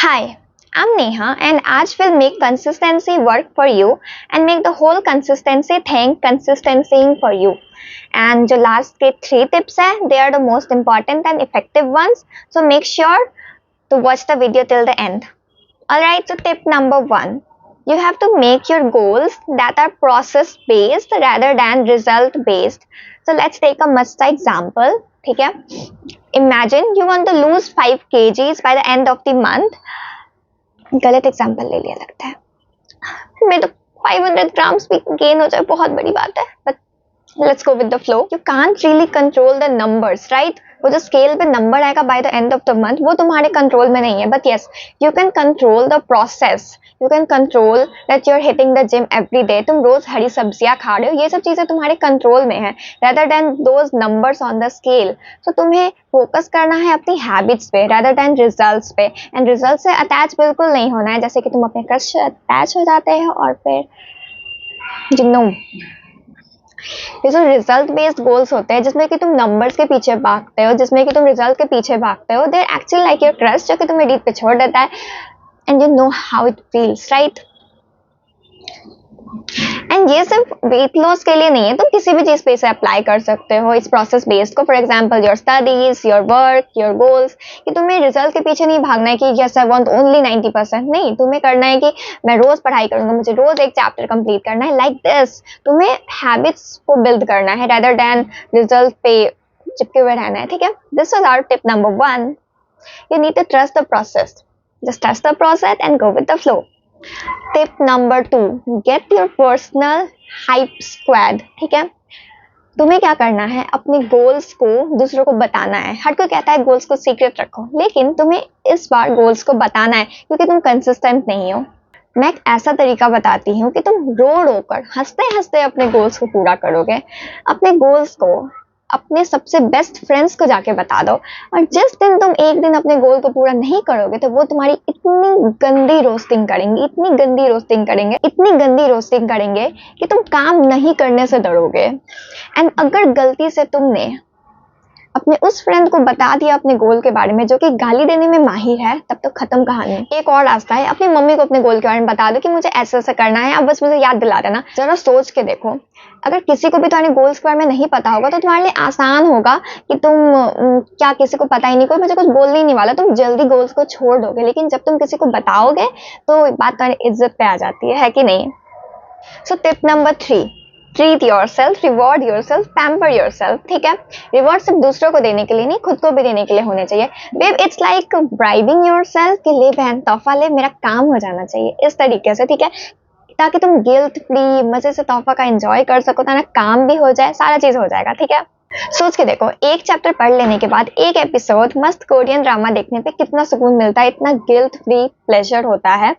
Hi, I'm Neha and आज will make consistency work for you and make the whole consistency thing consistencying for you. And जो last के 3 tips है, they are the most important and effective ones. So make sure to watch the video till the end. Alright, so tip number 1. You have to make your goals that are process based rather than result based. So let's take a must example. ठीक है? Imagine you want to lose 5 kgs by the end of the month. गलत example ले लिया लगता है। मैं तो 500 grams भी गेन हो जाए बहुत बड़ी बात है, but let's go with the flow. You can't really control the numbers, right? वो जो स्केल पे नंबर आएगा by the end of the month, वो तुम्हारे कंट्रोल में नहीं है, but yes you can control the process. You can control that you are hitting the gym every day. तुम रोज हरी सब्जियां खा रहे हो, ये सब चीजें तुम्हारे कंट्रोल में है rather than those numbers on the scale. So तुम्हें फोकस करना है अपनी हैबिट्स पे rather than रिजल्ट्स पे, एंड रिजल्ट से अटैच बिल्कुल नहीं होना है, जैसे कि तुम अपने क्रश से अटैच हो जाते हो और फिर यू नो ये जो रिजल्ट बेस्ड गोल्स होते हैं जिसमें कि तुम नंबर्स के पीछे भागते हो, जिसमें कि तुम रिजल्ट के पीछे भागते हो, they are actually like your crush जो कि तुम्हें डीप पे छोड़ देता है, and you know how it feels, right? And ये सिर्फ वेट लॉस के लिए नहीं है, तुम किसी भी चीज पे इसे अप्लाई कर सकते हो इस प्रोसेस बेस्ड को। For example your studies, your work, your goals, कि तुम्हें रिजल्ट के पीछे नहीं भागना है कि यस आई वांट ओनली 90%, नहीं, तुम्हें करना है कि मैं रोज पढ़ाई करूंगा, मुझे रोज एक चैप्टर कंप्लीट करना है, लाइक दिस। तुम्हें हैबिट्स को बिल्ड करना है rather than रिजल्ट पे चिपके हुए रहना है, ठीक है? This is our tip number 1. You need to trust the process. Just trust the process and go with the flow. Tip number 2. Get your personal hype squad. ठीक है? तुम्हें क्या करना है, अपने गोल्स को दूसरों को बताना है। हर कोई कहता है गोल्स को सीक्रेट रखो, लेकिन तुम्हें इस बार गोल्स को बताना है क्योंकि तुम कंसिस्टेंट नहीं हो। मैं एक ऐसा तरीका बताती हूँ कि तुम रो रो कर हंसते हंसते अपने गोल्स को पूरा करोगे। अपने गोल्स को अपने सबसे बेस्ट फ्रेंड्स को जाके बता दो, और जिस दिन तुम एक दिन अपने गोल को पूरा नहीं करोगे तो वो तुम्हारी इतनी गंदी रोस्टिंग करेंगे, इतनी गंदी रोस्टिंग करेंगे, इतनी गंदी रोस्टिंग करेंगे कि तुम काम नहीं करने से डरोगे। एंड अगर गलती से तुमने अपने उस फ्रेंड को बता दिया अपने गोल के बारे में जो कि गाली देने में माहिर है, तब तो खत्म कहानी। एक और रास्ता है, अपनी मम्मी को अपने गोल के बारे में बता दो कि मुझे ऐसे ऐसे करना है, अब बस मुझे याद दिला देना। जरा सोच के देखो, अगर किसी को भी तुम्हारे गोल्स के बारे में नहीं पता होगा तो तुम्हारे लिए आसान होगा कि तुम क्या किसी को पता ही नहीं, कोई मुझे कुछ बोलने ही नहीं वाला, तुम जल्दी गोल्स को छोड़ दोगे। लेकिन जब तुम किसी को बताओगे तो बात तुम्हारी इज्जत पे आ जाती है कि नहीं? So tip number 3. Treat yourself, reward yourself, pamper yourself. ठीक है? रिवॉर्ड सिर्फ दूसरों को देने के लिए नहीं, खुद को भी देने के लिए होने चाहिए। Babe it's like bribing yourself कि ले बहन तोहफा ले, मेरा काम हो जाना चाहिए, इस तरीके से। ठीक है? ताकि तुम गिल्ट फ्री मजे से तोहफा का एंजॉय कर सको, ताकि काम भी हो जाए, सारा चीज हो जाएगा। ठीक है? सोच के देखो, एक चैप्टर पढ़ लेने के बाद एक एपिसोड मस्त कोरियन ड्रामा देखने पे कितना सुकून मिलता है, इतना गिल्ट फ्री प्लेजर होता है।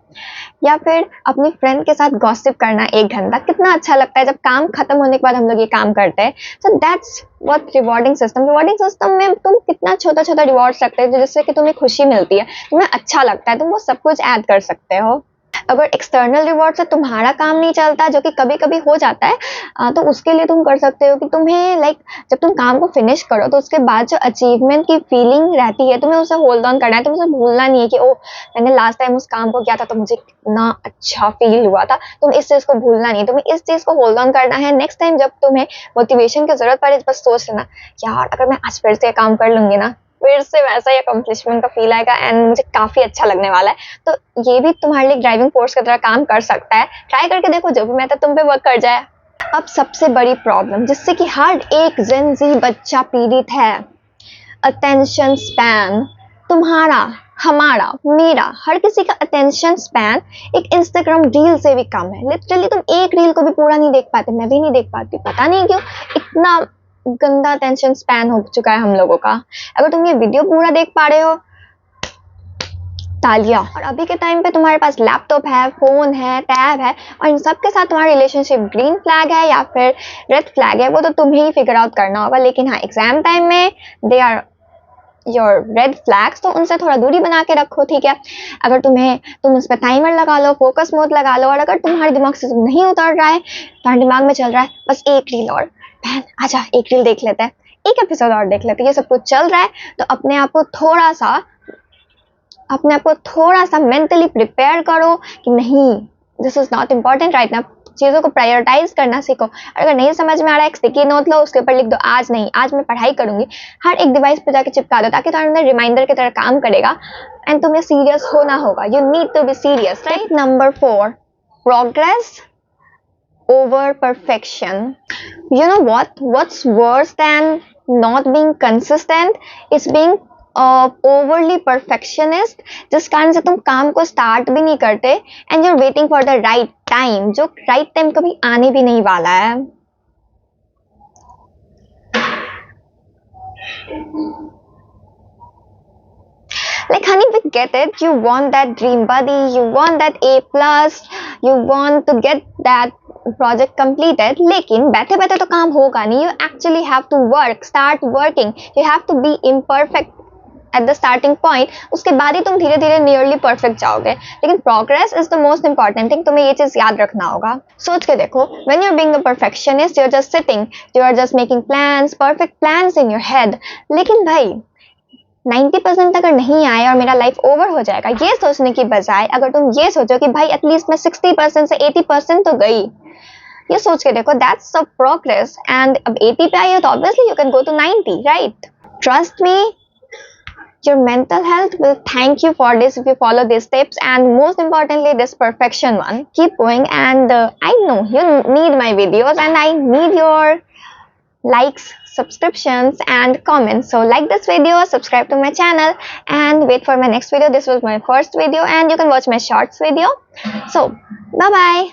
या फिर अपनी फ्रेंड के साथ गॉसिप करना 1 घंटा, कितना अच्छा लगता है जब काम खत्म होने के बाद हम लोग ये काम करते हैं। So that's what rewarding system में तुम कितना छोटा छोटा रिवॉर्ड रखते हो जिससे कि तुम्हें खुशी मिलती है, तुम्हें अच्छा लगता है, तुम वो सब कुछ ऐड कर सकते हो। अगर एक्सटर्नल रिवॉर्ड से तुम्हारा काम नहीं चलता, जो कि कभी कभी हो जाता है, तो उसके लिए तुम कर सकते हो कि तुम्हें जब तुम काम को फिनिश करो तो उसके बाद जो अचीवमेंट की फीलिंग रहती है, तुम्हें उसे होल्ड ऑन करना है। तुम्हें उसे भूलना नहीं है कि ओ मैंने लास्ट टाइम उस काम को किया था तो मुझे कितना अच्छा फील हुआ था। तुम इस चीज को भूलना नहीं, तुम्हें इस चीज को होल्ड ऑन करना है। नेक्स्ट टाइम जब तुम्हें मोटिवेशन की जरूरत पड़े, बस सोच लेना यार अगर मैं आज फिर से काम कर लूंगी ना, फिर से वैसा ही अकम्पलिशमेंट का फील आएगा एंड मुझे काफी अच्छा लगने वाला है। तो ये भी तुम्हारे लिए ड्राइविंग फोर्स की तरह काम कर सकता है। ट्राई करके देखो, जो भी मेथड तुम पे वर्क कर जाए। अब सबसे बड़ी प्रॉब्लम जिससे कि हर एक जेन ज़ी बच्चा पीड़ित है, अटेंशन स्पैन। तुम्हारा, हमारा, मेरा, हर किसी का अटेंशन स्पैन एक इंस्टाग्राम रील से भी कम है। लिटरली तुम एक रील को भी पूरा नहीं देख पाते, मैं भी नहीं देख पाती, पता नहीं क्यों इतना गंदा अटेंशन स्पैन हो चुका है हम लोगों का। अगर तुम ये वीडियो पूरा देख पा रहे हो, तालियां। और अभी के टाइम पे तुम्हारे पास लैपटॉप है, फोन है, टैब है, और इन सब के साथ तुम्हारा रिलेशनशिप ग्रीन फ्लैग है या फिर रेड फ्लैग है, वो तो तुम्हें ही फिगर आउट करना होगा। लेकिन हाँ, एग्जाम टाइम में they are your red flags, तो उनसे थोड़ा दूरी बना के रखो। ठीक है? अगर तुम उस पर टाइमर लगा लो, फोकस मोड लगा लो, और अगर तुम्हारे दिमाग से नहीं उतर रहा है, तुम्हारे दिमाग में चल रहा है बस एक रील और, बहन आजा एक रील देख लेते हैं, एक एपिसोड और देख लेते हैं, ये सब कुछ चल रहा है, तो अपने आप को थोड़ा सा अपने आप को थोड़ा सा मेंटली प्रिपेयर करो कि नहीं, this is not important right now. चीज़ों को प्रायोरिटाइज करना सीखो। अगर नहीं समझ में आ रहा है, एक स्टिकी नोट लो, उसके ऊपर लिख दो आज नहीं, आज मैं पढ़ाई करूंगी। हर एक डिवाइस पे जाके चिपका दो ताकि तुम्हारे अंदर रिमाइंडर की तरह काम करेगा एंड तुम्हें सीरियस होना होगा। You need to be serious, right. Number 4, progress over perfection. You know what's worse than not being consistent is being overly perfectionist, जिस कारण से तुम काम को स्टार्ट भी नहीं करते and you're waiting for the right time, जो right time कभी आने भी नहीं वाला है। Like honey, we get it. You want that dream buddy, you want that A+, you want to get that project completed. लेकिन बैठे बैठे तो काम होगा नहीं. You actually have to work, start working. You have to be imperfect at the starting point. उसके बाद ही तुम धीरे धीरे nearly perfect जाओगे. लेकिन progress is the most important thing. तुम्हें ये चीज याद रखना होगा. सोच के देखो, when you're being a perfectionist, you're just sitting, you're just making plans, perfect plans in your head. लेकिन भाई 90% अगर नहीं आए और मेरा लाइफ ओवर हो जाएगा, ये सोचने की बजाय अगर तुम ये सोचो कि भाई एटलीस्ट मैं 60% से 80% तो गई, ये सोच के देखो, दैट्स अ प्रोग्रेस। एंड अब 80 पे आई हो तो obviously you can go to 90, right. Trust me, your mental health will thank you for this if you follow these tips, and most importantly this perfection one. Keep going, and I know you need my videos and I need your likes, subscriptions and comments. So like this video, subscribe to my channel and wait for my next video. This was my first video and you can watch my shorts video. So bye bye.